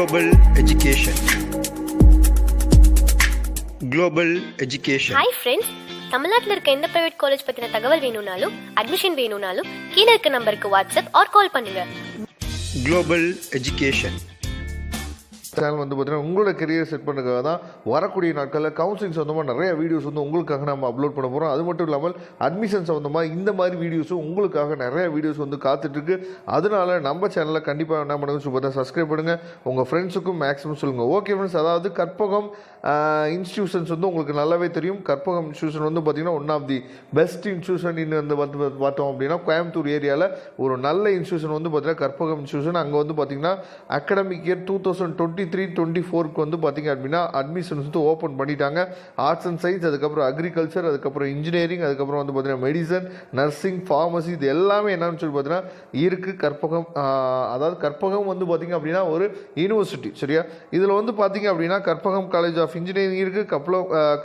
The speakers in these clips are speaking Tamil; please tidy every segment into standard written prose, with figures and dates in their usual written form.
Global Education. Global Education. Hi friends, தமிழ்நாட்டில் இருக்க எந்த பிரைவேட் காலேஜ் பத்தின தகவல் வேணும்னாலும் அட்மிஷன் வேணும்னாலும் கீழே இருக்க நம்பருக்கு வாட்ஸ்அப் ஆர் கால் பண்ணுங்க. Global Education. சேனல் வந்து பார்த்தீங்கன்னா உங்களோட கெரியர் செட் பண்ணுறதுக்காக தான் வரக்கூடிய நாட்களில் கவுன்சிலிங் சொந்தமாக நிறைய வீடியோஸ் வந்து உங்களுக்காக நம்ம அப்லோட் பண்ண போகிறோம். அது மட்டும் இல்லாமல் அட்மிஷன் சம்மந்தமாக இந்த மாதிரி வீடியோஸும் உங்களுக்காக நிறைய வீடியோஸ் வந்து காத்துட்ருக்கு. அதனால நம்ம சேனலில் கண்டிப்பாக என்ன பண்ணுங்க பார்த்தா சப்ஸ்கிரைப் பண்ணுங்கள், உங்கள் ஃப்ரெண்ட்ஸுக்கும் மேக்ஸிமம் சொல்லுங்கள். ஓகே ஃப்ரெண்ட்ஸ், அதாவது கற்பகம் இன்ஸ்டியூஷன்ஸ் வந்து உங்களுக்கு நல்லாவே தெரியும். கற்பகம் இன்ஸ்டியூஷன் வந்து பார்த்திங்கன்னா one of the best institution வந்து பார்த்தோம் அப்படின்னா கோயம்புத்தூர் ஏரியாவில் ஒரு நல்ல இன்ஸ்டியூஷன் வந்து பார்த்தீங்கன்னா கற்பகம் இன்ஸ்டியூஷன். அங்கே வந்து பார்த்திங்கன்னா அகாடமிக் இயர் 2023-24 வந்து பார்த்திங்க அப்படின்னா அட்மிஷன்ஸ் வந்து ஓப்பன் பண்ணிட்டாங்க. ஆர்ட்ஸ் அண்ட் சயின்ஸ், அதுக்கப்புறம் அக்ரிகல்ச்சர், அதுக்கப்புறம் இன்ஜினியரிங், அதுக்கப்புறம் வந்து பார்த்திங்கன்னா மெடிசன், நர்சிங், ஃபார்மசி, இது எல்லாமே என்னன்னு சொல்லி பார்த்தீங்கன்னா இருக்குது கற்பகம். அதாவது கற்பகம் வந்து பார்த்திங்க அப்படின்னா ஒரு யூனிவர்சிட்டி, சரியா? இதில் வந்து பார்த்திங்க அப்படின்னா கற்பகம் காலேஜ் ஆஃப் இன்ஜினியரிங் இருக்குது,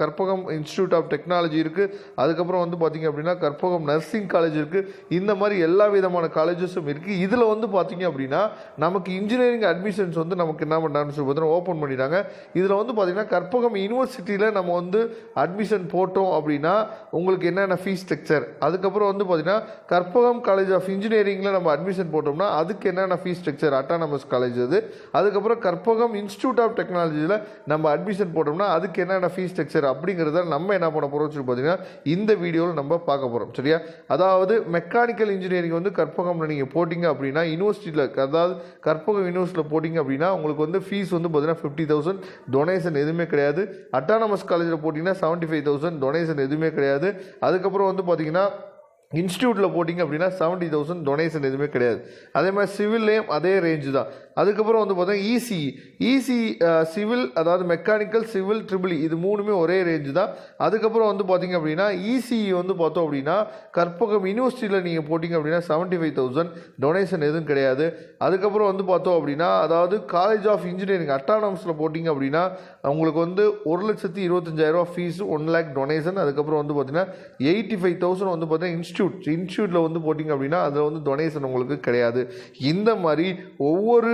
கற்பகம் இன்ஸ்டியூட் ஆஃப் டெக்னாலஜி இருக்குது, அதுக்கப்புறம் வந்து பார்த்திங்க அப்படின்னா கற்பகம் நர்சிங் காலேஜ் இருக்குது. இந்த மாதிரி எல்லா விதமான காலேஜஸும் இருக்குது. இதில் வந்து பார்த்திங்க அப்படின்னா நமக்கு இன்ஜினியரிங் அட்மிஷன்ஸ் வந்து நமக்கு என்ன பண்ணுறாங்க ஓப்பன் பண்ணிட்டாங்க. இதில் வந்து பார்த்தீங்கன்னா கற்பகம் யூனிவர்சிட்டியில் நம்ம வந்து அட்மிஷன் போட்டோம் அப்படின்னா உங்களுக்கு என்னென்ன ஃபீஸ் ஸ்ட்ரக்சர், அதுக்கப்புறம் வந்து பார்த்தீங்கன்னா கற்பகம் காலேஜ் ஆஃப் இன்ஜினியரிங்கில் நம்ம அட்மிஷன் போட்டோம்னா அதுக்கு என்னென்ன ஃபீஸ் ஸ்ட்ரக்சர், அட்டானமஸ் காலேஜ் அது. அதுக்கப்புறம் கற்பகம் இன்ஸ்டியூட் ஆஃப் டெக்னாலஜியில் நம்ம அட்மிஷன் போட்டோம்னா அதுக்கு என்னென்ன ஃபீஸ் ஸ்ட்ரக்சர் அப்படிங்கிறத நம்ம என்ன பண்ண போகிறோம் சொல்லி பார்த்தீங்கன்னா இந்த வீடியோவில் நம்ம பார்க்க போகிறோம், சரியா? அதாவது மெக்கானிக்கல் இன்ஜினியரிங் வந்து கற்பகம்ல நீங்கள் போட்டிங்க அப்படின்னா யூனிவர்சிட்டியில், அதாவது கற்பகம் யூனிவர்சிட்டியில் போட்டிங்க அப்படின்னா உங்களுக்கு வந்து ஃபீஸ் வந்து பார்த்தீங்கன்னா 50,000, டொனேஷன் எதுவுமே கிடையாது. அட்டானமஸ் காலேஜில் போட்டிங்கன்னா 75,000, டொனேஷன் எதுவுமே கிடையாது. அதுக்கப்புறம் வந்து பார்த்தீங்கன்னா இன்ஸ்டியூட்டில் போட்டிங்க அப்படின்னா 70,000, டொனேஷன் எதுவுமே கிடையாது. அதே மாதிரி சிவில்லையும் அதே ரேஞ்சு தான். அதுக்கப்புறம் வந்து பார்த்தீங்கன்னா இசி சிவில், அதாவது மெக்கானிக்கல், சிவில், ட்ரிபிள், இது மூணுமே ஒரே ரேஞ்சு தான். அதுக்கப்புறம் வந்து பார்த்திங்க அப்படின்னா இசிஇ வந்து பார்த்தோம் அப்படின்னா கற்பகம் யூனிவர்சிட்டியில் நீங்கள் போட்டிங்க அப்படின்னா 75,000, டொனேஷன் எதுவும் கிடையாது. அதுக்கப்புறம் வந்து பார்த்தோம் அப்படின்னா அதாவது காலேஜ் ஆஃப் இன்ஜினியரிங் அட்டானமஸில் போட்டிங்க அப்படின்னா உங்களுக்கு வந்து 1,25,000 ஃபீஸு, 1 lakh டொனேஷன். அதுக்கப்புறம் வந்து பார்த்தீங்கன்னா 85,000 வந்து பார்த்தீங்கன்னா இன்ஸ்டியூட்டில் வந்து போட்டிங்க அப்படின்னா அதில் வந்து டொனேஷன் உங்களுக்கு கிடையாது. இந்த மாதிரி ஒவ்வொரு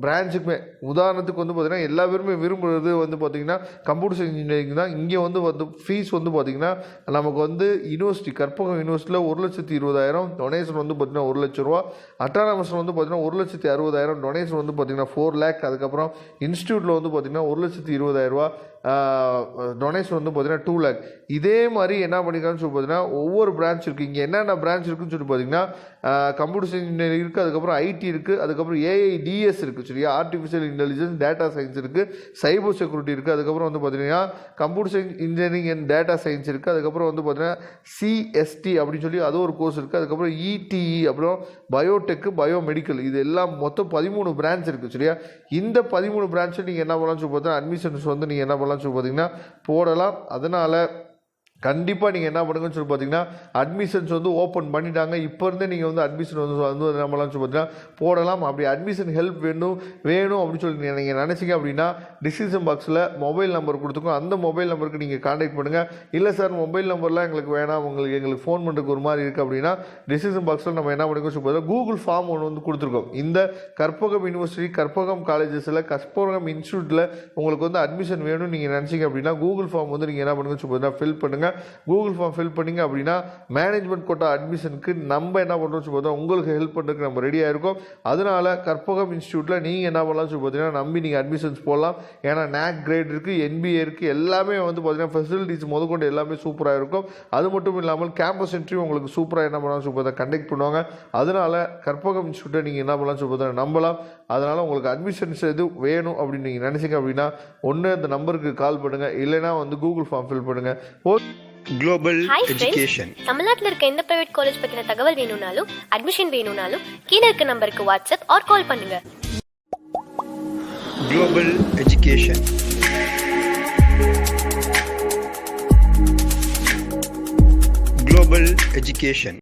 பிரான்ச்சுக்குமே, உதாரணத்துக்கு வந்து பார்த்தீங்கன்னா எல்லா பேருமே விரும்புகிறது வந்து பார்த்தீங்கன்னா கம்ப்யூட்டர் சயின்ஸ் இன்ஜினியரிங் தான். இங்கே வந்து ஃபீஸ் வந்து பார்த்தீங்கன்னா நமக்கு வந்து யூனிவர்சிட்டி கற்பகம் யூனிவர்சிட்டியில் 1,20,000, டொனேஷன் வந்து பார்த்தீங்கன்னா 1 லட்ச ரூபா. அட்டானமஸில் வந்து பார்த்தீங்கன்னா 1,60,000, டொனேஷன் வந்து பார்த்தீங்கன்னா 4 lakh. அதுக்கப்புறம் இன்ஸ்டியூட்டில் வந்து பார்த்தீங்கன்னா 1,20,000 டொனேஷன் வந்து பார்த்தீங்கன்னா 2 lakh. இதே மாதிரி என்ன பண்ணிக்கலாம்னு சொல்லி பார்த்தீங்கன்னா ஒவ்வொரு பிரான்ச் இருக்குது. இங்கே என்னென்ன பிரான்ச் இருக்குன்னு சொல்லி பார்த்தீங்கன்னா கம்ப்யூட்டர் சயின்ஸ் இன்ஜினியரிங் இருக்குது, அதுக்கப்புறம் ஐடி இருக்குது, அதுக்கப்புறம் ஏஐடிஎஸ் இருக்குது, சரியா? ஆர்டிஃபிஷியல் இன்டெலிஜென்ஸ், டேட்டா சயின்ஸ் இருக்குது, சைபர் செக்யூரிட்டி இருக்குது, அதுக்கப்புறம் வந்து பார்த்தீங்கன்னா computer science engineering and data science இருக்குது, அதுக்கப்புறம் வந்து பார்த்தீங்கன்னா சிஎஸ்டி அப்படின்னு சொல்லி அது ஒரு கோர்ஸ் இருக்குது, அதுக்கப்புறம் இடிஇ, அப்புறம் பயோடெக்கு, பயோமெடிக்கல், இது எல்லாம் மொத்தம் 13 பிரான்ச் இருக்குது, சரியா? இந்த 13 பிரான்ச்சில் நீங்கள் என்ன பண்ணலாம்னு சொல்லி பார்த்தீங்கன்னா அட்மிஷன்ஸ் வந்து நீங்கள் என்ன பண்ணலாம்னு சொல்லி பார்த்தீங்கன்னா போடலாம். அதனால் கண்டிப்பாக நீங்கள் என்ன பண்ணுங்கன்னு சொல்லி பார்த்தீங்கன்னா அட்மிஷன்ஸ் வந்து ஓப்பன் பண்ணிட்டாங்க. இப்போ இருந்தே நீங்கள் வந்து அட்மிஷன் வந்து நம்மளாம் சொல்லி பார்த்தீங்கன்னா போடலாம். அப்படி அட்மிஷன் ஹெல்ப் வேணும் அப்படின்னு சொல்லி நீங்கள் நினச்சிங்க அப்படின்னா டிஸ்கிரிப்ஷன் பாக்ஸில் மொபைல் நம்பர் கொடுத்துருக்கோம். அந்த மொபைல் நம்பருக்கு நீங்கள் கான்டாக்ட் பண்ணுங்கள். இல்லை சார் மொபைல் நம்பர்லாம் எங்களுக்கு வேணாம், எங்களுக்கு ஃபோன் பண்ணுறதுக்கு ஒரு மாதிரி இருக்குது அப்படின்னா டிஸ்கிரிப்ஷன் பாக்ஸில் நம்ம என்ன பண்ணுங்க சொல்லி பார்த்தீங்கன்னா கூகுள் ஃபார்ம் ஒன்று வந்து கொடுத்துருக்கோம். இந்த கற்பகம் யூனிவர்சிட்டி, கற்பகம் காலேஜஸில், கற்பகம் இன்ஸ்டியூட்டில் உங்களுக்கு வந்து அட்மிஷன் வேணும்னு நீங்கள் நினச்சிங்க அப்படின்னா கூகுள் ஃபார்ம் வந்து நீங்கள் என்ன பண்ணுங்க சொல்லி பார்த்தீங்கன்னா ஃபில் பண்ணுங்கள். கூகுள் ஃபார்ம் ஃபில் பண்ணிங்க அப்படின்னா மேனேஜ்மெண்ட் கோட்டா அட்மிஷனுக்கு நம்ம என்ன பண்ணுறோம் சொல்லி உங்களுக்கு ஹெல்ப் பண்ணுறதுக்கு நம்ம ரெடியாக இருக்கோம். அதனால கற்பகம் இன்ஸ்டியூட்டில் நீங்கள் என்ன பண்ணலாம் சொல்லி பார்த்தீங்கன்னா நம்பி நீங்கள் அட்மிஷன்ஸ் போடலாம். ஏன்னா NAC கிரேட் இருக்குது, NBA இருக்குது, எல்லாமே வந்து பார்த்தீங்கன்னா ஃபெசிலிட்டிஸ் முதற்கொண்டு எல்லாமே சூப்பராக இருக்கும். அது மட்டும் இல்லாமல் கேம்பஸ் இன்டர்வியூ உங்களுக்கு சூப்பராக என்ன பண்ணலாம் சொல்லி பார்த்தா கண்டக்ட் பண்ணுவாங்க. அதனால கற்பகம் இன்ஸ்டியூட்டை நீங்கள் என்ன பண்ணலாம் சொல்லி பார்த்தா நம்பலாம். அதனால் உங்களுக்கு அட்மிஷன்ஸ் எது வேணும் அப்படின்னு நீங்கள் நினச்சிங்க அப்படின்னா ஒன்று அந்த நம்பருக்கு கால் பண்ணுங்கள், இல்லைனா வந்து கூகுள் ஃபார்ம் ஃபில் பண்ணுங்கள். Global Education. தமிழ்நாட்டில் இருக்க எந்த பிரைவேட் காலேஜ் பத்தின தகவல் வேணும்னாலும் அட்மிஷன் வேணும்னாலும் கீழே இருக்க நம்பருக்கு வாட்ஸ்அப் ஆர் கால் பண்ணுங்க. Global Education. Global Education.